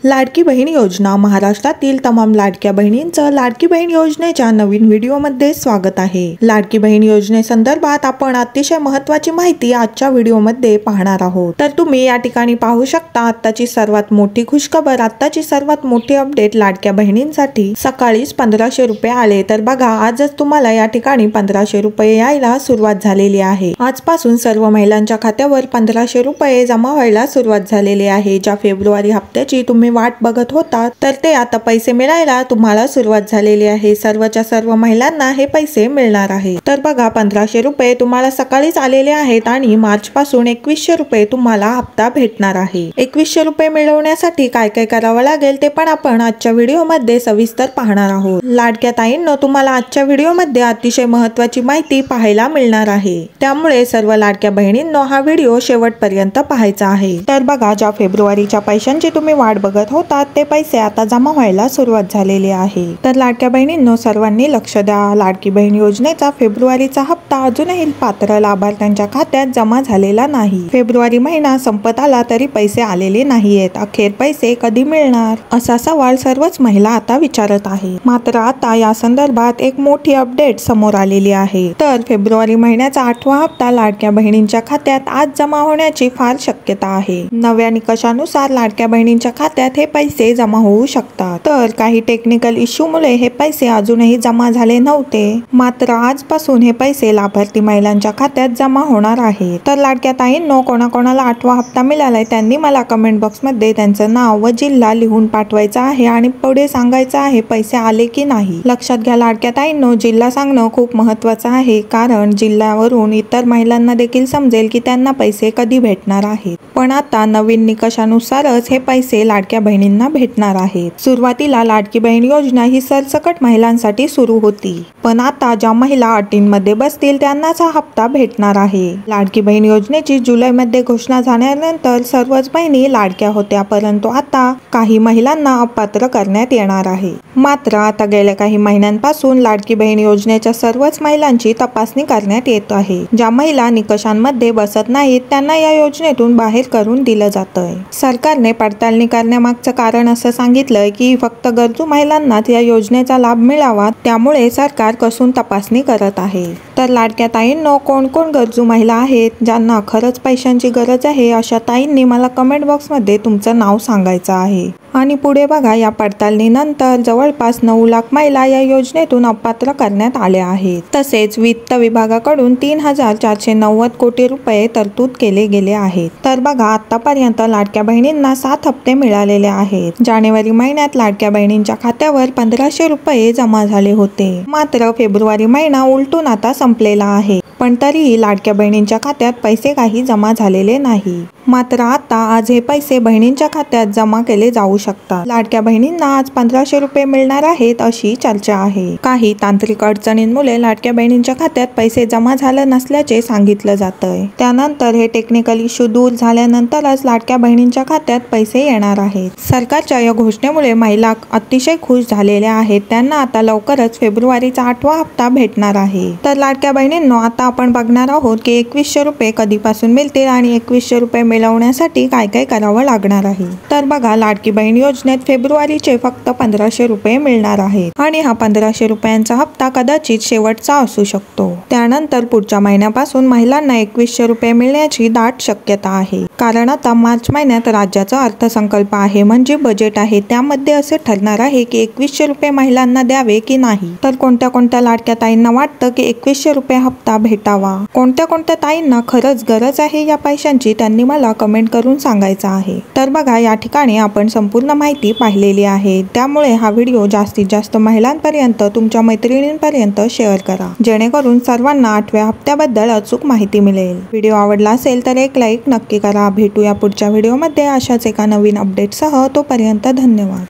लाडकी बहीण योजना महाराष्ट्रातील तमाम लाडक्या बहिणींचं लाडकी बहीण योजनेच्या नवीन व्हिडिओमध्ये स्वागत आहे। लाडकी बहीण योजनेसंदर्भात आपण अतिशय महत्त्वाची माहिती आजच्या व्हिडिओमध्ये पाहणार आहोत। तर तुम्ही या ठिकाणी पाहू शकता आत्ताची सर्वात मोठी खुशखबर, आत्ताची सर्वात मोठी अपडेट लाडक्या बहिणींसाठी सकाळीच 1500 रुपये आले। तर बघा, आजच तुम्हाला या ठिकाणी 1500 रुपये यायला सुरुवात झालेली आहे। आजपासून सर्व महिलांच्या खात्यावर 1500 रुपये जमा व्हायला सुरुवात झालेली आहे। ज्या फेब्रुवारी हप्त्याची तुम्ही वाट बघत होता तर ते आता पैसे मिळायला तुम्हाला सुरुवात झालेली आहे। सर्वच्या सर्व महिलांना हे पैसे मिळणार आहे। तर बघा, 1500 रुपये तुम्हाला सकाळीच आलेले आहेत आणि मार्च पासून 2100 रुपये तुम्हाला हप्ता भेटणार आहे। 2100 रुपये मिळवण्यासाठी काय काय करावं लागेल ते पण आपण आजच्या व्हिडिओमध्ये सविस्तर पाहणार आहोत। लाडक्या ताईंनो, तुम्हाला आजच्या व्हिडिओमध्ये अतिशय महत्त्वाची माहिती पाहायला मिळणार आहे, त्यामुळे सर्व लाडक्या बहिणींनो हा व्हिडिओ शेवटपर्यंत पाहायचा आहे। तर बघा, ज्या फेब्रुवारीच्या पैशांची तुम्ही वाट बघत होतात ते पैसे आता जमा व्हायला सुरुवात झालेली आहे। तर लाडक्या बहिणींनो, सर्वांनी लक्ष द्या। लाडकी बहीण योजनेचा फेब्रुवारीचा हप्ता अजूनही पात्र लाभार्थ्यांच्या खात्यात जमा झालेला नाही। फेब्रुवारी महिना संपत आला तरी पैसे आलेले नाहीयेत। अखेर पैसे कधी मिळणार असा सवाल सर्वच महिला आता विचारत आहे। मात्र आता या संदर्भात एक मोठी अपडेट समोर आलेली आहे। तर फेब्रुवारी महिन्याचा 8वा हप्ता लाडक्या बहिणींच्या खात्यात आज जमा होण्याची फार शक्यता आहे। नव्या निकषानुसार लाडक्या बहिणींच्या खात्यात हे पैसे जमा होऊ शकतात। तर काही टेक्निकल इश्यूमुळे हे पैसे अजूनही जमा झाले नव्हते, मात्र आजपासून हे पैसे लाभार्थी महिलांच्या खात्यात जमा होणार आहे। तर लाडक्या ताईंनो, कोणाकोणाला 8वा हप्ता मिळालाय त्यांनी मला कमेंट बॉक्समध्ये त्यांचं नाव व जिल्हा लिहून पाठवायचा आहे आणि पुढे सांगायचं आहे पैसे आले की नाही। लक्षात घ्या लाडक्या ताईंनो, जिल्हा सांगणं खूप महत्त्वाचं आहे, कारण जिल्ह्यावरून इतर महिलांना देखील समजेल की त्यांना पैसे कधी भेटणार आहेत। पण आता नवीन निकषानुसारच हे पैसे लाडक्या बहिणींना भेटणार आहेत। सुरुवातीला लाडकी बहीण योजना ही सरसकट महिलांसाठी सुरू होती, पण आता ज्या महिला अटींमध्ये बसतील त्यांनाच हा हप्ता भेटणार आहे। लाडकी बहीण योजनेची जुलैमध्ये घोषणा झाल्यानंतर सर्वच बहिणी लाडक्या होत्या, परंतु आता काही महिलांना अपात्र करण्यात येणार आहे। मात्र आता गेल्या काही महिन्यांपासून लाडकी बहीण योजनेच्या सर्वच महिलांची तपासणी करण्यात येत आहे। ज्या महिला निकषांमध्ये बसत नाहीत त्यांना या योजनेतून बाहेर करून दिलं जातंय। सरकारने पडताळणी करण्यामागचं कारण असं सांगितलंय की फक्त गरजू महिलांनाच या योजनेचा लाभ मिळावा, त्यामुळे सरकार कसून तपासणी करत आहे। तर लाडक्या ताईंनो, कोण कोण गरजू महिला आहेत ज्यांना खरंच पैशांची गरज आहे अशा ताईंनी मला कमेंट बॉक्समध्ये तुमचं नाव सांगायचं आहे। आणि पुढे बघा, या पडताळणीनंतर जवळपास 9 लाख महिला या योजनेतून अपात्र करण्यात आल्या आहेत। तसेच वित्त विभागाकडून 3490 कोटी रुपये तरतूद केले गेले आहेत। तर बघा, आतापर्यंत लाडक्या बहिणींना 7 हप्ते मिळालेले आहेत। जानेवारी महिन्यात लाडक्या बहिणींच्या खात्यावर 1500 रुपये जमा झाले होते, मात्र फेब्रुवारी महिना उलटून आता संपलेला आहे, पण तरीही लाडक्या बहिणींच्या खात्यात पैसे काही जमा झालेले नाही। मात्र आता आज हे पैसे बहिणींच्या खात्यात जमा केले जाऊ शकतात। लाडक्या बहिणींना आज 1500 रुपये मिळणार आहेत अशी चर्चा आहे। काही तांत्रिक अडचणींमुळे लाडक्या बहिणींच्या खात्यात पैसे जमा झाले नसल्याचे सांगितलं जातंय। त्यानंतर हे टेक्निकल इश्यू दूर झाल्यानंतरच लाडक्या बहिणींच्या खात्यात पैसे येणार आहेत। सरकारच्या या घोषणेमुळे महिला अतिशय खुश झालेल्या आहेत। त्यांना आता लवकरच फेब्रुवारीचा 8वा हप्ता भेटणार आहे। तर लाडक्या बहिणींनो, आता आपण बघणार आहोत की 2100 रुपये कधीपासून मिळतील आणि 2100 रुपये मिळवण्यासाठी काय काय करावं लागणार आहे। तर बघा, लाडकी बहीण योजनेत फेब्रुवारीचे फक्त 1500 रुपये मिळणार आहेत आणि हा 1500 रुपयांचा हप्ता कदाचित शेवटचा असू शकतो। त्यानंतर पुढच्या महिन्यापासून महिलांना 2100 रुपये मिळण्याची दाट शक्यता आहे, कारण आता मार्च महिन्यात राज्याचा अर्थसंकल्प आहे, म्हणजे बजेट आहे। त्यामध्ये असे ठरणार आहे की 2100 रुपये महिलांना द्यावे की नाही। तर कोणत्या कोणत्या लाडक्या ताईंना वाटतं की 2100 रुपये हप्ता भेटावा, कोणत्या कोणत्या ताईंना खरंच गरज आहे या पैशांची, त्यांनी मला कमेंट करून सांगायचं आहे। तर बघा, या ठिकाणी आपण संपूर्ण माहिती पाहिलेली आहे, त्यामुळे हा व्हिडिओ जास्तीत जास्त महिलांपर्यंत, तुमच्या मैत्रिणींपर्यंत शेअर करा, जेणेकरून सर्वांना 8व्या हप्त्याबद्दल अचूक माहिती मिळेल। व्हिडिओ आवडला असेल तर एक लाईक नक्की करा। भेटूया पुढच्या व्हिडिओमध्ये अशाच एका नवीन अपडेटसह। तोपर्यंत धन्यवाद।